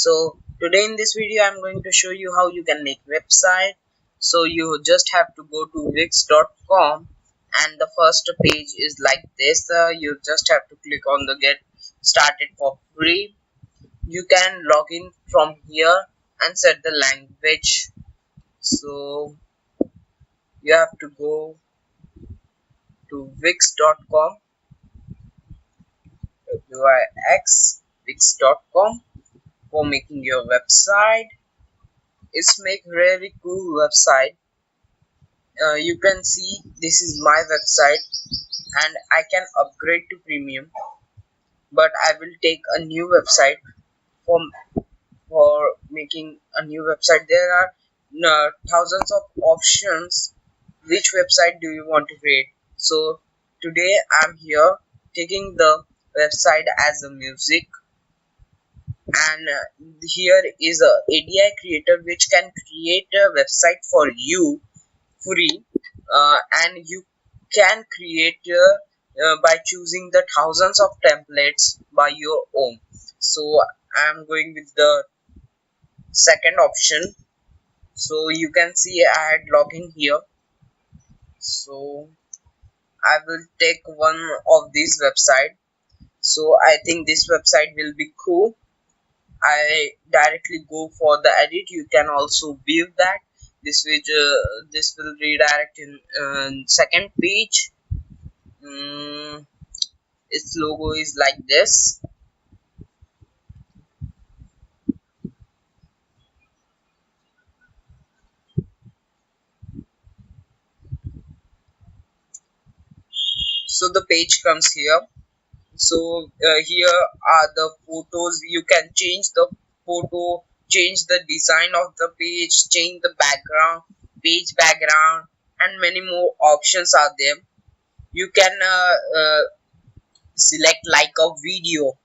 So today in this video I'm going to show you how you can make website. So you just have to go to wix.com, and the first page is like this. You just have to click on the get started for free. You can log in from here and set the language. So you have to go to wix.com, wix.com, for making your website. It's make really cool website. You can see this is my website and I can upgrade to premium, but I will take a new website for making a new website. There are thousands of options. Which website do you want to create? So today I'm here taking the website as a music, and here is a ADI creator which can create a website for you free, and you can create by choosing the thousands of templates by your own. So I'm going with the second option. So you can see I had login here. So I will take one of these website. So I think this website will be cool. I directly go for the edit. You can also view that. This will redirect in second page. Its logo is like this. So the page comes here. So here are the photos. You can change the photo, change the design of the page, change the background, page background, and many more options are there. You can select like a video.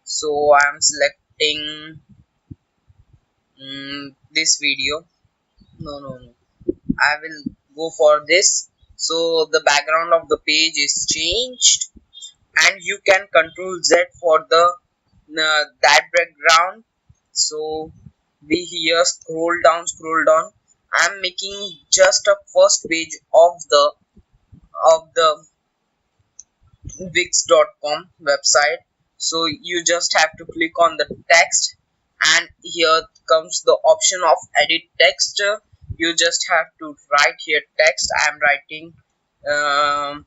So I'm selecting this video. No, I will go for this. So the background of the page is changed, and you can control Z for the that background. So we here scroll down. I'm making just a first page of the wix.com website. So you just have to click on the text, and here comes the option of edit text. You just have to write here text. I'm writing um,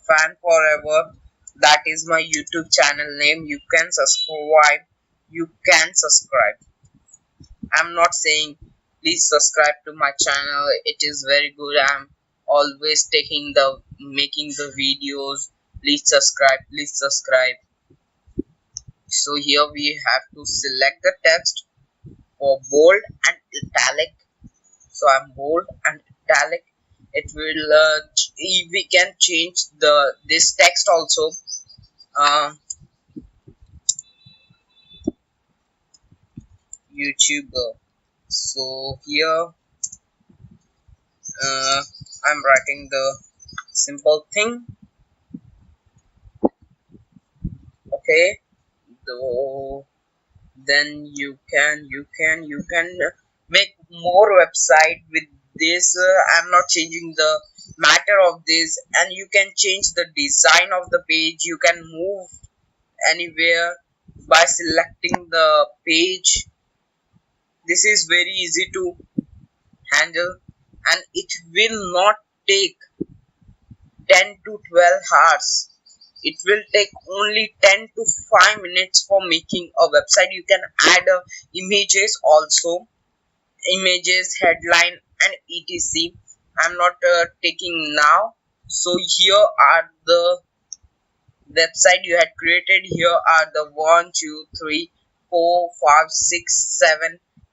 fan forever. That is my YouTube channel name. You can subscribe. I'm not saying please subscribe to my channel. It is very good. I'm always taking the making the videos. Please subscribe. So here we have to select the text for bold and italic. So I'm bold and italic. It will we can change this text also. uh, YouTuber. So here I'm writing the simple thing. Okay. So then you can make more website with this. I'm not changing the matter of this, and you can change the design of the page. You can move anywhere by selecting the page. This is very easy to handle, and it will not take 10 to 12 hours. It will take only 10 to 5 minutes for making a website. You can add images also, images, headline, and etc. I'm not taking now. So here are the website you had created. Here are the 1 2 3 4 5 6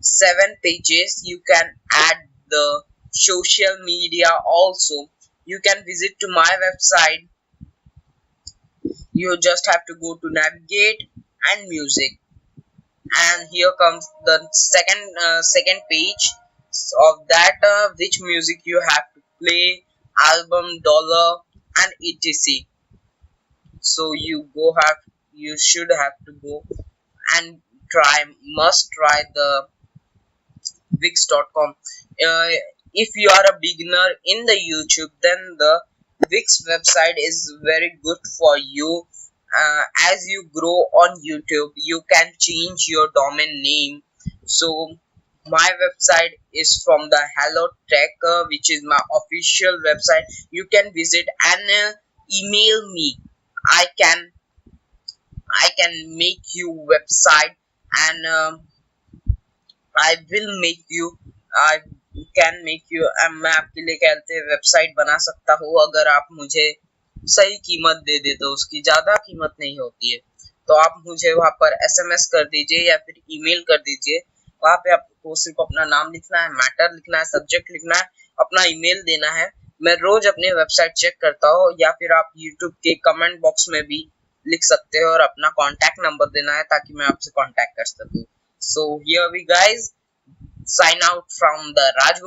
7 pages. You can add the social media also. You can visit to my website. You just have to go to navigate and music, and here comes the second page of that, which music you have to play, album, dollar, and etc. So you go have you should have to go and must try the Wix.com. Uh, if you are a beginner in the YouTube, then the Wix website is very good for you. As you grow on YouTube, you can change your domain name. So my website is from the Hello Tech, which is my official website. You can visit and email me. I can I can make you website and I will make you I can make you मैं आपके लिए कहते हैं website बना सकता हूँ अगर आप मुझे सही कीमत दे दे तो उसकी ज्यादा कीमत नहीं होती है तो आप मुझे वहां पर एसएमएस कर दीजिए या फिर ईमेल कर दीजिए वहां पे आपको सिर्फ अपना नाम लिखना है मैटर लिखना है सब्जेक्ट लिखना है अपना ईमेल देना है मैं रोज अपनी वेबसाइट चेक करता हूँ या फिर आप यूट्यूब के कमेंट बॉक्स में भी लिख सकते हो और अपना कॉन्टैक्ट नंबर देना है ताकि मैं आपसे कॉन्टैक्ट कर सकूँ. So here we guys sign out from the Raj